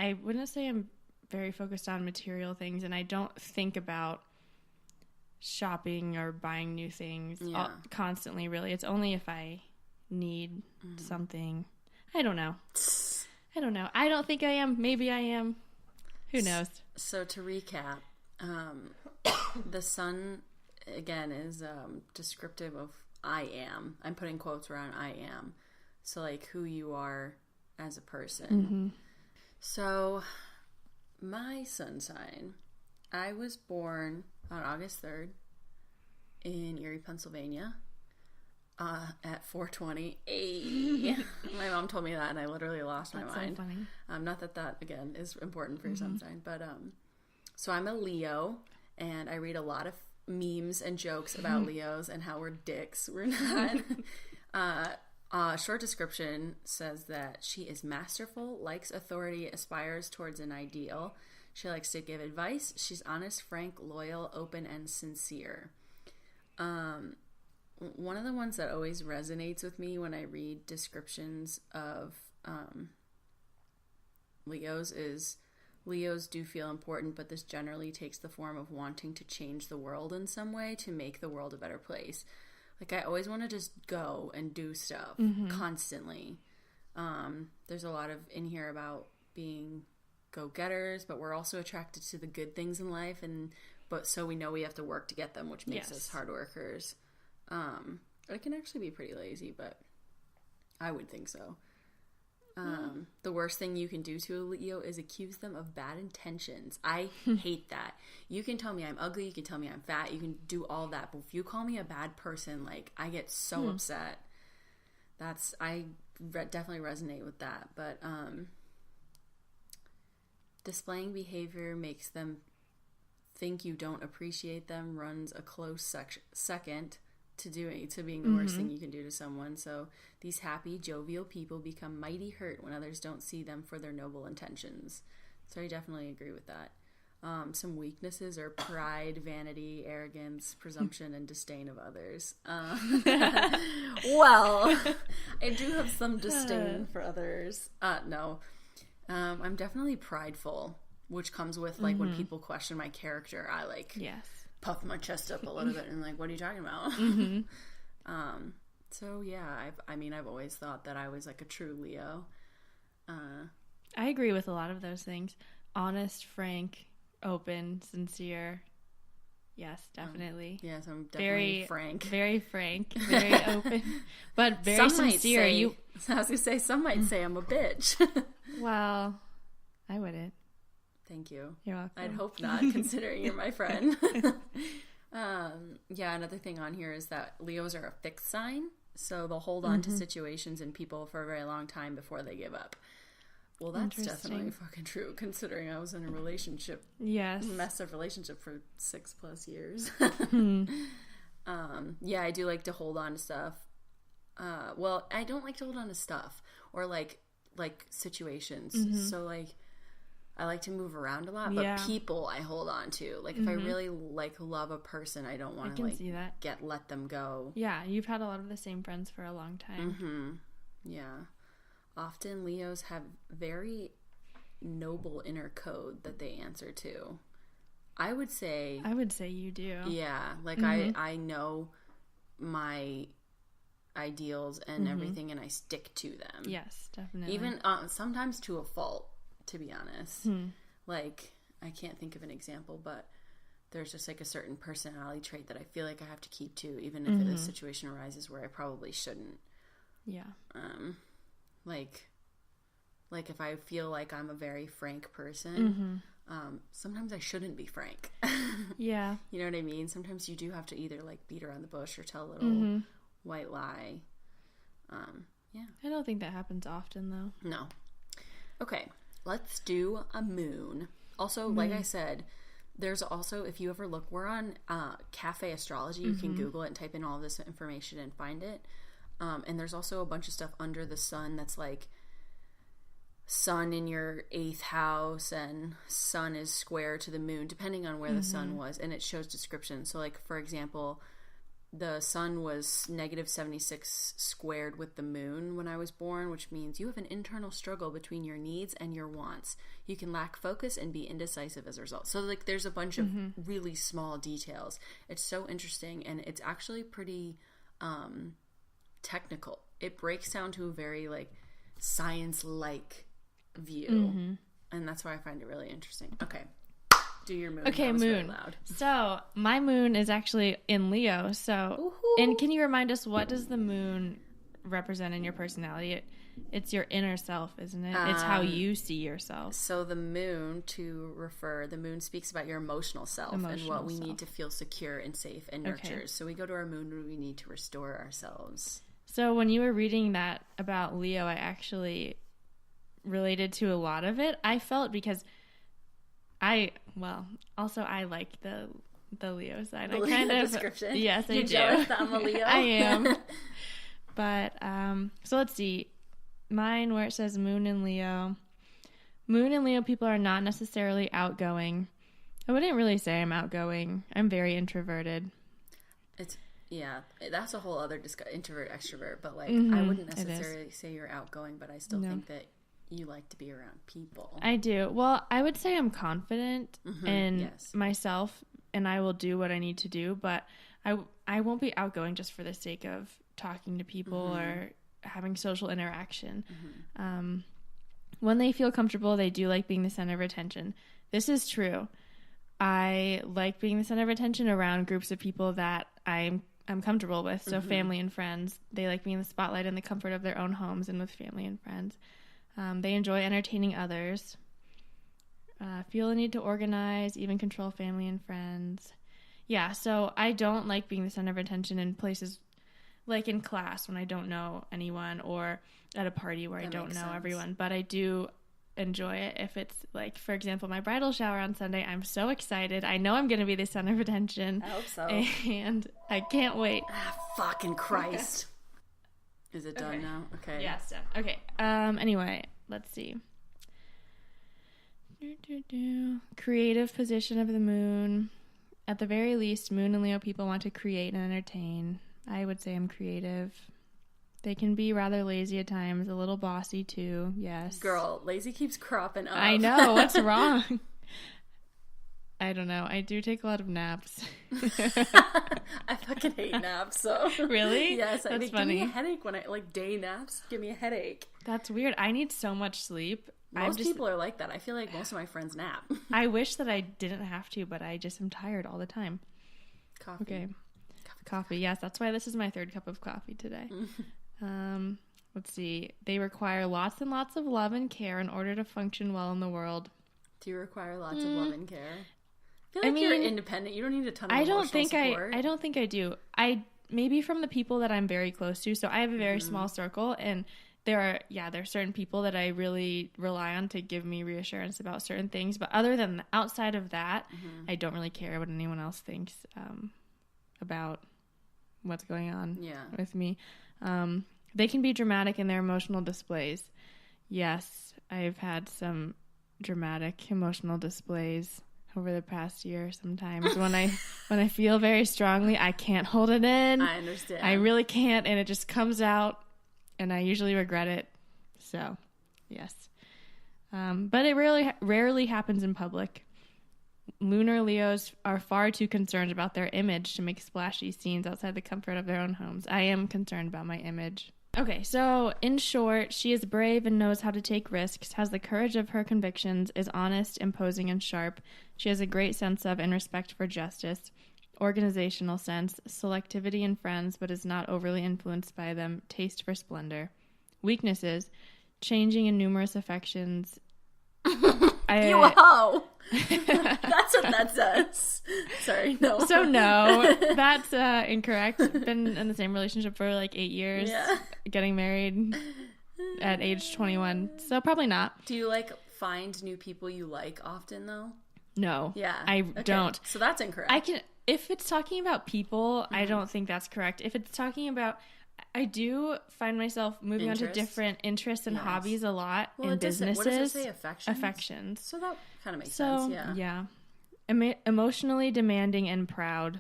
I wouldn't say I'm very focused on material things, and I don't think about shopping or buying new things constantly, really. It's only if I need something. I don't know. I don't think I am. Maybe I am. Who knows? So to recap, the sun, again, is descriptive of I am. I'm putting quotes around I am. So, like, who you are as a person. Mm-hmm. So, my sun sign, I was born on August 3rd in Erie, Pennsylvania, at 4:20. Hey. My mom told me that, and I literally lost my mind. So funny. Not that, again, is important for your sun sign, but, so I'm a Leo, and I read a lot of memes and jokes about Leos and how we're dicks. We're not. Short description says that she is masterful, likes authority, aspires towards an ideal. She likes to give advice. She's honest, frank, loyal, open, and sincere. One of the ones that always resonates with me when I read descriptions of Leos is Leos do feel important, but this generally takes the form of wanting to change the world in some way to make the world a better place. Like, I always want to just go and do stuff constantly. There's a lot of in here about being go-getters, but we're also attracted to the good things in life, but so we know we have to work to get them, which makes us hard workers. It can actually be pretty lazy, but I would think so. The worst thing you can do to a Leo is accuse them of bad intentions. I hate that. You can tell me I'm ugly, you can tell me I'm fat, you can do all that, but if you call me a bad person, like, I get so upset. I definitely resonate with that, but displaying behavior makes them think you don't appreciate them, runs a close second to being the worst thing you can do to someone. So these happy, jovial people become mighty hurt when others don't see them for their noble intentions. So I definitely agree with that. Some weaknesses are pride, vanity, arrogance, presumption, and disdain of others. Well, I do have some disdain for others. No. I'm definitely prideful, which comes with, like, when people question my character, I, like... Yes. Puff my chest up a little bit and, like, what are you talking about? So yeah, I've always thought that I was, like, a true Leo. I agree with a lot of those things. Honest, frank, open, sincere. Yes, definitely. Yes, I'm definitely frank. Very frank, very open, but very sincere. I was gonna say, some might say I'm a bitch. Well, I wouldn't. Thank you. You're welcome. I'd hope not, considering you're my friend. Yeah, another thing on here is that Leos are a fixed sign, so they'll hold on to situations and people for a very long time before they give up. Well, that's definitely fucking true, considering I was in a relationship. Yes. Messed relationship for 6+ years. Yeah, I do like to hold on to stuff. Well, I don't like to hold on to stuff or like situations. So, like, I like to move around a lot, but people I hold on to. Like, if I really, like, love a person, I don't want to, like, let them go. Yeah, you've had a lot of the same friends for a long time. Yeah. Often Leos have very noble inner code that they answer to. I would say you do. Yeah, like, I know my ideals and everything, and I stick to them. Yes, definitely. Even sometimes to a fault. To be honest, like, I can't think of an example, but there's just, like, a certain personality trait that I feel like I have to keep to, even if a situation arises where I probably shouldn't. Yeah. Like if I feel like I'm a very frank person, sometimes I shouldn't be frank. Yeah. You know what I mean? Sometimes you do have to either, like, beat around the bush or tell a little white lie. Yeah. I don't think that happens often, though. No. Okay. Let's do a moon. Also, like I said, there's also, if you ever look, we're on Cafe Astrology. You can Google it and type in all this information and find it. And there's also a bunch of stuff under the sun that's, like, sun in your 8th house and sun is square to the moon, depending on where the sun was. And it shows descriptions. So, like, for example, the sun was -76 squared with the moon when I was born, which means you have an internal struggle between your needs and your wants. You can lack focus and be indecisive as a result. So like there's a bunch of really small details. It's so interesting, and it's actually pretty technical. It breaks down to a very like science-like view, and that's why I find it really interesting. Okay. Do your moon. Okay, moon. Loud. So my moon is actually in Leo. So, Woo-hoo. And can you remind us, what does the moon represent in your personality? It's your inner self, isn't it? It's how you see yourself. So the moon speaks about your emotional self and what we need to feel secure and safe and nurtures. Okay. So we go to our moon when we need to restore ourselves. So when you were reading that about Leo, I actually related to a lot of it. I felt because I like the Leo side. I kind of description. Yes, I do. You're jealous that I'm a Leo? I am. But so let's see. Mine, where it says moon in Leo. Moon in Leo people are not necessarily outgoing. I wouldn't really say I'm outgoing. I'm very introverted. That's a whole other introvert extrovert, but like I wouldn't necessarily say you're outgoing, but I still think that you like to be around people. I do. Well, I would say I'm confident in myself, and I will do what I need to do, but I won't be outgoing just for the sake of talking to people or having social interaction. When they feel comfortable, they do like being the center of attention. This is true. I like being the center of attention around groups of people that I'm comfortable with. So family and friends, they like being in the spotlight in the comfort of their own homes and with family and friends. They enjoy entertaining others, feel the need to organize, even control family and friends. Yeah, so I don't like being the center of attention in places like in class when I don't know anyone, or at a party where I don't know everyone. But I do enjoy it if it's like, for example, my bridal shower on Sunday. I'm so excited. I know I'm going to be the center of attention. I hope so. And I can't wait. Fucking Christ. Is it done now? Okay. Yeah, it's done. Okay. Anyway, let's see. Creative position of the moon. At the very least, moon and Leo people want to create and entertain. I would say I'm creative. They can be rather lazy at times, a little bossy too. Yes. Girl, lazy keeps cropping up. I know. What's wrong? I don't know. I do take a lot of naps. I fucking hate naps, so. Really? Yes. That's funny. Give me a headache when I, like, day naps, give me a headache. That's weird. I need so much sleep. Most people are like that. I feel like most of my friends nap. I wish that I didn't have to, but I just am tired all the time. Coffee. Okay. Coffee. Yes, that's why this is my third cup of coffee today. Let's see. They require lots and lots of love and care in order to function well in the world. Do you require lots of love and care? I feel like you're independent. You don't need a ton of emotional support. I don't think I do. Maybe from the people that I'm very close to. So I have a very small circle, and there are certain people that I really rely on to give me reassurance about certain things. But other than outside of that, I don't really care what anyone else thinks about what's going on with me. They can be dramatic in their emotional displays. Yes, I've had some dramatic emotional displays over the past year sometimes. when I feel very strongly, I can't hold it in. I understand. I really can't, and it just comes out, and I usually regret it. So, yes. But it rarely happens in public. Lunar Leos are far too concerned about their image to make splashy scenes outside the comfort of their own homes. I am concerned about my image. Okay, so in short, she is brave and knows how to take risks, has the courage of her convictions, is honest, imposing, and sharp. She has a great sense of and respect for justice, organizational sense, selectivity in friends, but is not overly influenced by them, taste for splendor. Weaknesses, changing in numerous affections. You a hoe. That's what that says. Sorry, no. So no, that's incorrect. Been in the same relationship for like 8 years. Yeah. Getting married at age 21. So probably not. Do you like find new people you like often though? No. Yeah. I don't. So that's incorrect. If it's talking about people, I don't think that's correct. If it's talking about, I do find myself moving on to different interests and hobbies a lot in businesses. What does it say? Affections. So that kind of makes sense, yeah. Emotionally demanding and proud.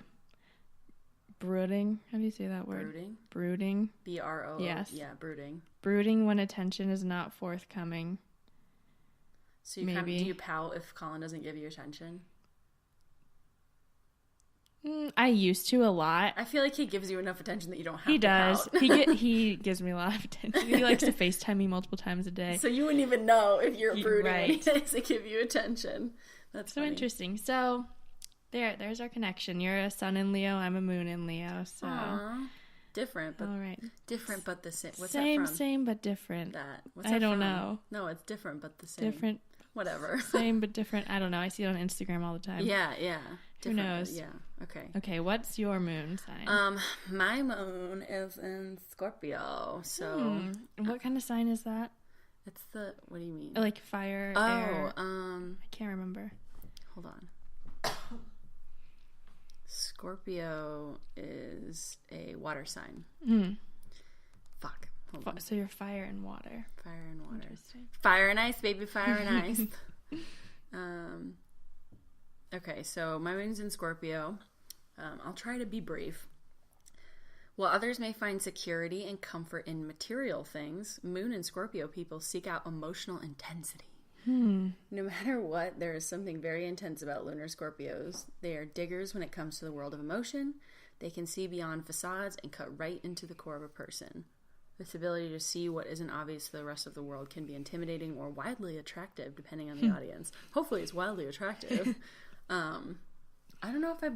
brooding. How do you say that word? Brooding? Brooding. B-R-O. Yes. Yeah, brooding. Brooding when attention is not forthcoming. So do you pout if Colin doesn't give you attention? I used to a lot. I feel like he gives you enough attention that you don't have to pout. He does. He gives me a lot of attention. He likes to FaceTime me multiple times a day. So you wouldn't even know if you're brooding right. when he doesn't give you attention. That's so funny. Interesting. So there's our connection. You're a sun in Leo. I'm a moon in Leo. So Aww. Different, but all right. Different, but the same. What's same, that from? Same, but different. What's that I don't from? know. No, it's different, but the same. Different. Whatever. Same, but different. I don't know. I see it on Instagram all the time. Yeah. Who knows? Yeah. Okay. Okay. What's your moon sign? My moon is in Scorpio. So. What kind of sign is that? It's what do you mean? Like fire, air. I can't remember. Hold on. Scorpio is a water sign. Fuck. Hold on. So you're fire and water. Fire and water. Interesting. Fire and ice, baby. Fire and ice. Okay, so my moon's in Scorpio. I'll try to be brief. While others may find security and comfort in material things, Moon and Scorpio people seek out emotional intensity. No matter what, there is something very intense about lunar Scorpios. They are diggers when it comes to the world of emotion. They can see beyond facades and cut right into the core of a person. This ability to see what isn't obvious to the rest of the world can be intimidating or wildly attractive, depending on the audience. Hopefully it's wildly attractive. I don't know if I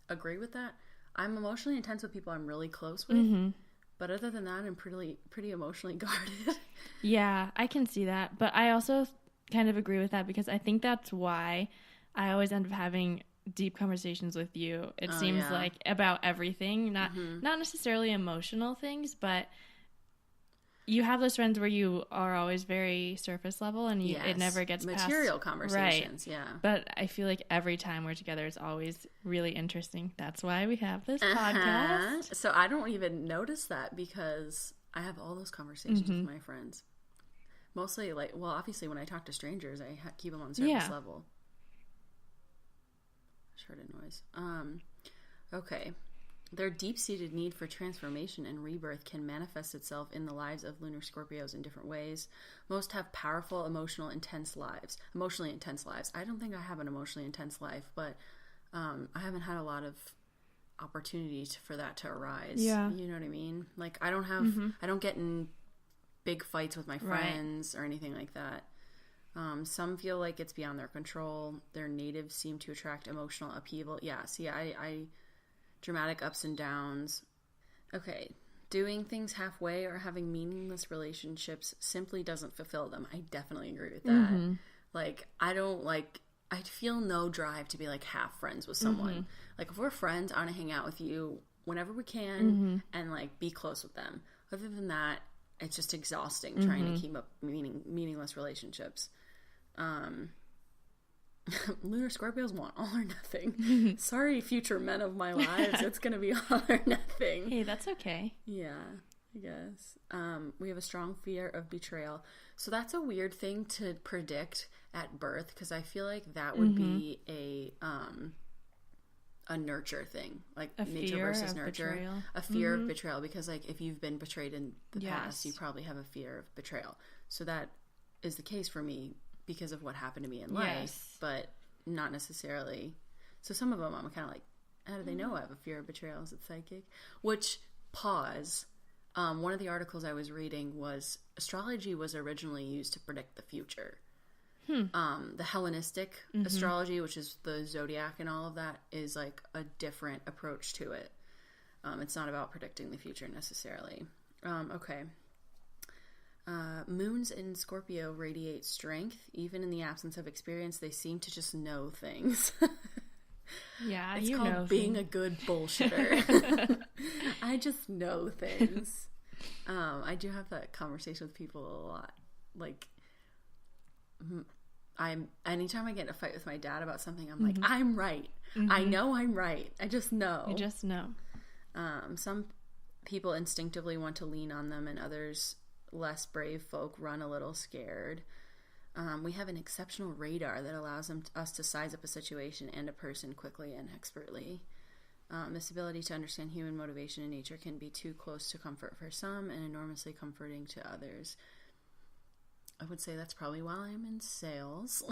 agree with that. I'm emotionally intense with people I'm really close with. But other than that, I'm pretty emotionally guarded. Yeah, I can see that. But I also kind of agree with that because I think that's why I always end up having deep conversations with you. It seems like about everything, not necessarily emotional things, but you have those friends where you are always very surface level and it never gets material past conversations. Right. Yeah. But I feel like every time we're together it's always really interesting. That's why we have this podcast. So I don't even notice that because I have all those conversations with my friends. Mostly obviously when I talk to strangers, I keep them on surface level. Just heard a noise. Okay. Their deep-seated need for transformation and rebirth can manifest itself in the lives of lunar Scorpios in different ways. Most have powerful, emotionally intense lives. I don't think I have an emotionally intense life, but I haven't had a lot of opportunities for that to arise. Yeah. You know what I mean? Like, I don't get in big fights with my friends or anything like that. Some feel like it's beyond their control. Their natives seem to attract emotional upheaval. Yeah, see, I dramatic ups and downs. Okay, doing things halfway or having meaningless relationships simply doesn't fulfill them. I definitely agree with that. Like, I feel no drive to be like half friends with someone. Like, if we're friends, I want to hang out with you whenever we can and like be close with them. Other than that, it's just exhausting trying to keep up meaningless relationships. Lunar Scorpios want all or nothing. Sorry, future men of my lives. It's going to be all or nothing. Hey, that's okay. Yeah, I guess. We have a strong fear of betrayal. So that's a weird thing to predict at birth because I feel like that would be a nurture thing. Like a nature versus nurture. Betrayal. A fear of betrayal because like if you've been betrayed in the past, you probably have a fear of betrayal. So that is the case for me because of what happened to me in life, but not necessarily. So some of them I'm kind of like, how do they know I have a fear of betrayal? Is it psychic? Which, pause, one of the articles I was reading was astrology was originally used to predict the future. The Hellenistic astrology, which is the zodiac and all of that, is like a different approach to it. It's not about predicting the future necessarily. Okay. Moons in Scorpio radiate strength. Even in the absence of experience, they seem to just know things. Yeah, it's called being a good bullshitter. I just know things. I do have that conversation with people a lot. Like, anytime I get in a fight with my dad about something, I'm like, I'm right. I know I'm right. I just know. You just know. Some people instinctively want to lean on them, and others, less brave folk, run a little scared. We have an exceptional radar that allows us to size up a situation and a person quickly and expertly. This ability to understand human motivation and nature can be too close to comfort for some and enormously comforting to others. I would say that's probably why I'm in sales.